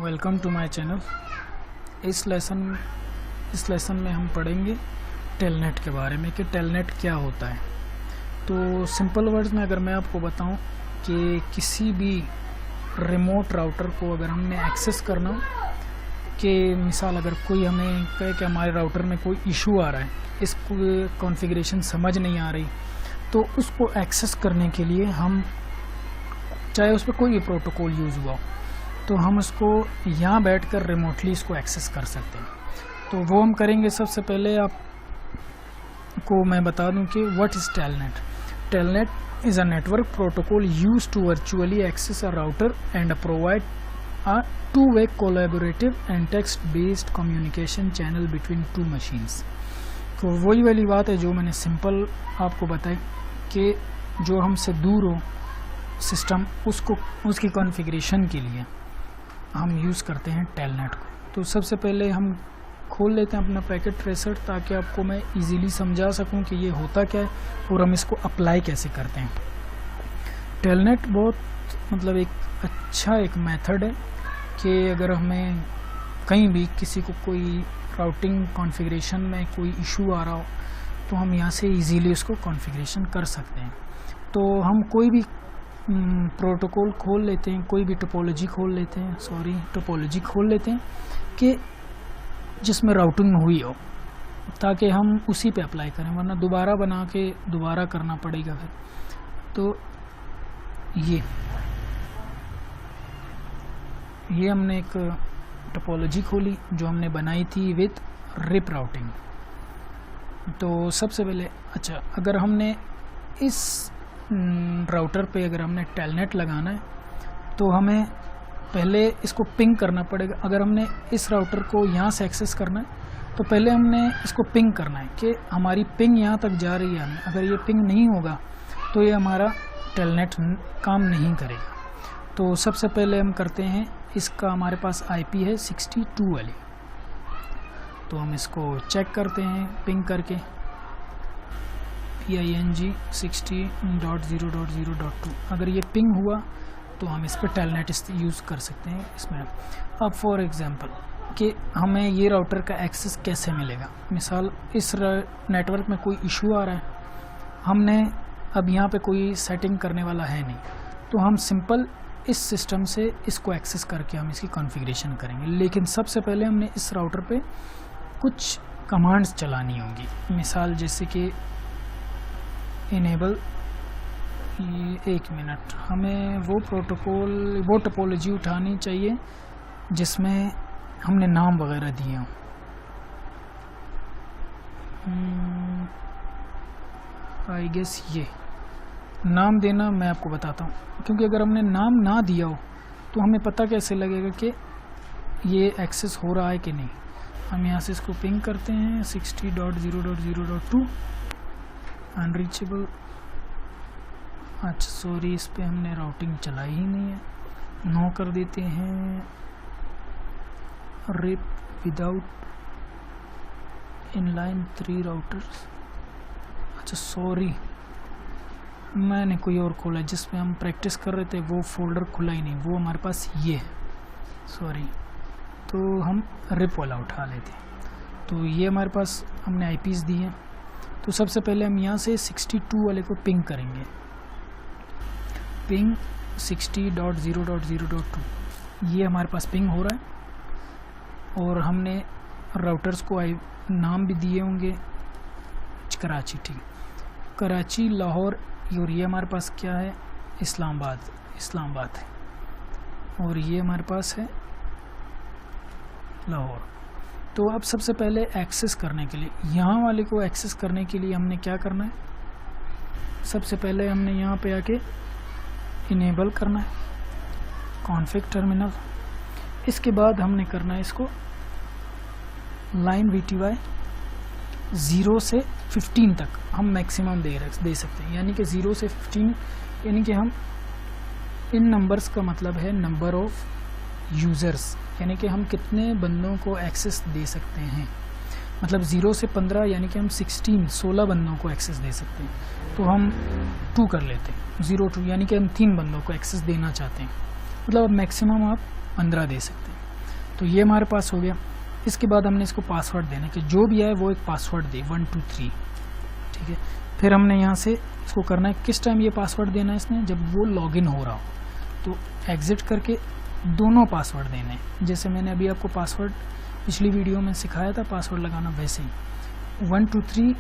Welcome to my channel. इस lesson में हम पढ़ेंगे टेलनेट के बारे में कि टेलनेट क्या होता है। तो सिंपल वर्ड्स में अगर मैं आपको बताऊं कि किसी भी रिमोट राउटर को अगर हमने एक्सेस करना हो, कि मिसाल अगर कोई हमें कहे कि हमारे राउटर में कोई इशू आ रहा है, इसको कॉन्फ़िगरेशन समझ नहीं आ रही, तो उसको एक्सेस करने के लिए हम चाहे उस पर कोई भी प्रोटोकॉल यूज़ हुआ हो, तो हम उसको यहाँ बैठकर रिमोटली इसको एक्सेस कर सकते हैं। तो वो हम करेंगे। सबसे पहले आपको मैं बता दूं कि what is telnet. Telnet is a network protocol used to virtually access a router and provide a two-way collaborative and text-based communication channel between two machines। तो वही वाली बात है जो मैंने सिंपल आपको बताई कि जो हमसे दूर हो सिस्टम, उसको उसकी कॉन्फ़िगरेशन के लिए हम यूज़ करते हैं टेलनेट को। तो सबसे पहले हम खोल लेते हैं अपना पैकेट ट्रेसर, ताकि आपको मैं इजीली समझा सकूं कि ये होता क्या है और हम इसको अप्लाई कैसे करते हैं। टेलनेट बहुत एक अच्छा एक मेथड है कि अगर हमें कहीं भी किसी को कोई राउटिंग कॉन्फ़िगरेशन में कोई इशू आ रहा हो, तो हम यहाँ से इजीली उसको कॉन्फ़िगरेशन कर सकते हैं। तो हम कोई भी प्रोटोकॉल खोल लेते हैं, कोई भी टोपोलॉजी खोल लेते हैं कि जिसमें राउटिंग हुई हो, ताकि हम उसी पे अप्लाई करें, वरना दोबारा बना के दोबारा करना पड़ेगा फिर। तो ये हमने एक टोपोलॉजी खोली जो हमने बनाई थी विद रिप राउटिंग। तो सबसे पहले अगर हमने इस राउटर पे अगर हमने टेलनेट लगाना है, तो हमें पहले इसको पिंग करना पड़ेगा। अगर हमने इस राउटर को यहाँ से एक्सेस करना है, तो पहले हमने इसको पिंग करना है कि हमारी पिंग यहाँ तक जा रही है। अगर ये पिंग नहीं होगा तो ये हमारा टेलनेट काम नहीं करेगा। तो सबसे पहले हम करते हैं, इसका हमारे पास आईपी है 62 वाली, तो हम इसको चेक करते हैं पिंग करके PING 60.0.0.2। अगर ये पिंग हुआ तो हम इस पर टेलनेट यूज़ कर सकते हैं इसमें। अब फॉर एग्जांपल कि हमें ये राउटर का एक्सेस कैसे मिलेगा। मिसाल इस नेटवर्क में कोई इशू आ रहा है, हमने अब यहाँ पे कोई सेटिंग करने वाला है नहीं, तो हम सिंपल इस सिस्टम से इसको एक्सेस करके हम इसकी कॉन्फ़िगरेशन करेंगे। लेकिन सबसे पहले हमने इस राउटर पे कुछ कमांड्स चलानी होंगी। मिसाल जैसे कि इनेबल, एक मिनट, हमें वो टोपोलॉजी उठानी चाहिए जिसमें हमने नाम वगैरह दिए हों। आई गेस ये नाम देना मैं आपको बताता हूँ, क्योंकि अगर हमने नाम ना दिया हो तो हमें पता कैसे लगेगा कि ये एक्सेस हो रहा है कि नहीं। हम यहाँ से इसको पिंग करते हैं 60.0.0.2 अनरीचेबल। अच्छा सॉरी, इस पे हमने राउटिंग चलाई ही नहीं है, नो कर देते हैं। RIP without inline 3 routers. अच्छा सॉरी, मैंने कोई और खोला जिसमें हम प्रैक्टिस कर रहे थे, वो फोल्डर खुला ही नहीं, वो हमारे पास ये है, सॉरी। तो हम रिप वाला उठा लेते हैं। तो ये हमारे पास हमने आईपीज़ दी हैं। तो सबसे पहले हम यहाँ से 62 वाले को पिंग करेंगे, पिंग 60.0.0.2। ये हमारे पास पिंग हो रहा है और हमने राउटर्स को नाम भी दिए होंगे, कराची, ठीक, कराची, लाहौर, और ये हमारे पास क्या है, इस्लामाबाद है, और ये हमारे पास है लाहौर। तो अब सबसे पहले एक्सेस करने के लिए, यहाँ वाले को एक्सेस करने के लिए हमने क्या करना है, सबसे पहले हमने यहाँ पे आके इनेबल करना है कॉन्फ़िग टर्मिनल। इसके बाद हमने करना है इसको लाइन VTY 0 से 15 तक हम मैक्सिमम दे सकते हैं, यानी कि 0 से 15, यानी कि हम इन नंबर्स का मतलब है नंबर ऑफ यूज़र्स, यानी कि हम कितने बंदों को एक्सेस दे सकते हैं। मतलब 0 से 15 यानी कि हम 16 बंदों को एक्सेस दे सकते हैं। तो हम 2 कर लेते हैं, 0 2, यानी कि हम 3 बंदों को एक्सेस देना चाहते हैं। मतलब अब मैक्सिमम आप 15 दे सकते हैं। तो ये हमारे पास हो गया। इसके बाद हमने इसको पासवर्ड देने के, जो भी आए वो एक पासवर्ड दे 1 2 3, ठीक है। फिर हमने यहाँ से इसको करना है, किस टाइम ये पासवर्ड देना है इसने, जब वो लॉगिन हो रहा हो, तो एग्जिट करके दोनों पासवर्ड देने हैं। जैसे मैंने अभी आपको पासवर्ड पिछली वीडियो में सिखाया था पासवर्ड लगाना, वैसे ही 1 2 3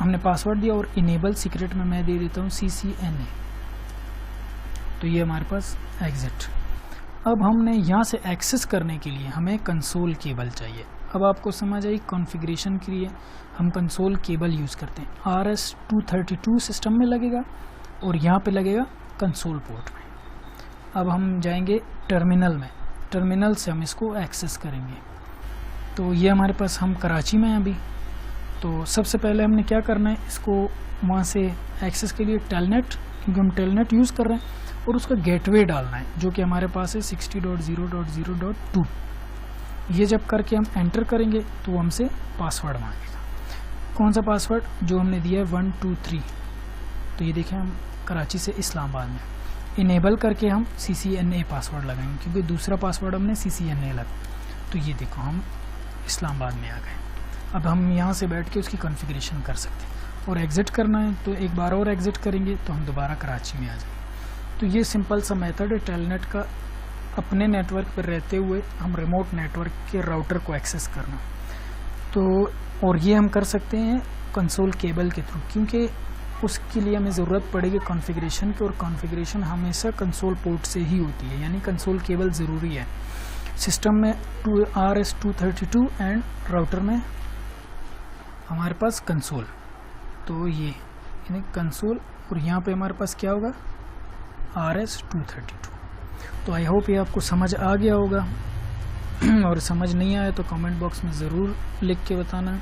हमने पासवर्ड दिया और इनेबल सीक्रेट में मैं दे देता हूँ CCNA। तो ये हमारे पास एग्जिट। अब हमने यहाँ से एक्सेस करने के लिए हमें कंसोल केबल चाहिए। अब आपको समझ आई, कॉन्फ़िगरेशन के लिए हम कंसोल केबल यूज़ करते हैं। RS-232 सिस्टम में लगेगा और यहाँ पे लगेगा कंसोल पोर्ट में। अब हम जाएंगे टर्मिनल में, टर्मिनल से हम इसको एक्सेस करेंगे। तो ये हमारे पास, हम कराची में हैं अभी, तो सबसे पहले हमने क्या करना है, इसको वहाँ से एक्सेस के लिए टेलनेट, क्योंकि हम टेलनेट यूज़ कर रहे हैं, और उसका गेटवे डालना है जो कि हमारे पास है 60.0.0.2। ये जब करके हम एंटर करेंगे तो वो हमसे पासवर्ड मांगेगा। कौन सा पासवर्ड, जो हमने दिया है 1 2 3। तो ये देखें, हम कराची से इस्लामाबाद में इनेबल करके हम CCNA पासवर्ड लगाएंगे, क्योंकि दूसरा पासवर्ड हमने CCNA लगा। तो ये देखो, हम इस्लामाबाद में आ गए। अब हम यहाँ से बैठ के उसकी कॉन्फ़िगरेशन कर सकते हैं। और एग्ज़िट करना है तो एक बार और एग्ज़िट करेंगे तो हम दोबारा कराची में आ जाएंगे। तो ये सिंपल सा मेथड है टेलनेट का, अपने नेटवर्क पर रहते हुए हम रिमोट नेटवर्क के राउटर को एक्सेस करना। तो और ये हम कर सकते हैं कंसोल केबल के थ्रू, क्योंकि उसके लिए हमें ज़रूरत पड़ेगी कॉन्फ़िगरेशन की, और कॉन्फ़िगरेशन हमेशा कंसोल पोर्ट से ही होती है, यानी कंसोल केबल ज़रूरी है सिस्टम में। RS-232 एंड राउटर में हमारे पास कंसोल, तो ये यानी कंसोल, और यहाँ पे हमारे पास क्या होगा, RS-232। तो आई होप ये आपको समझ आ गया होगा, और समझ नहीं आया तो कमेंट बॉक्स में ज़रूर लिख के बताना।